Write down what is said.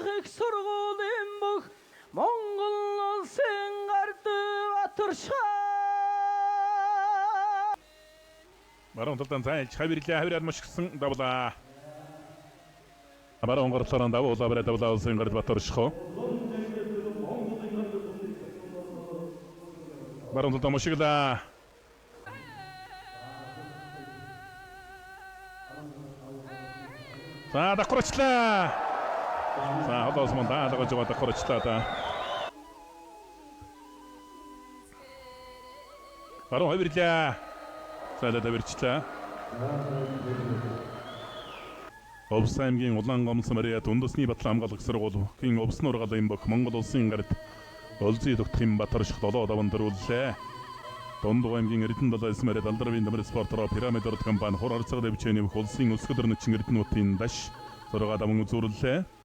их сургуулийн бүх Монгол улсын гардаг батаршаа. Баруун талдан зайлж хавирлаа хавираар мушгсан давлаа. Баруун гарлаараа давлаа бараа давлаа улсын гард батаршаа. Баруун талдан мушглаа. За дакурачлаа. За холоосмон даалгаж байгаа дакурачлаа да. Баруун хавирлаа. За давирчлаа. Овс аймгийн Улаангомс Мария Дундусны Батлан хамгаалах сургуулийн Овс нургалын бүх Монгол улсын гард Олзий Дутхим Батарших 7-5 дөрвөллээ. Дундуг аймгийн Эрдэнэ 7 Мария Далдравын дамир спортороо Пирамид орд компани хур орцгод өвчөөний бүх улсын өсгөл өрнөчин Эрдэнэтийн даш 6-5 үзүүллээ.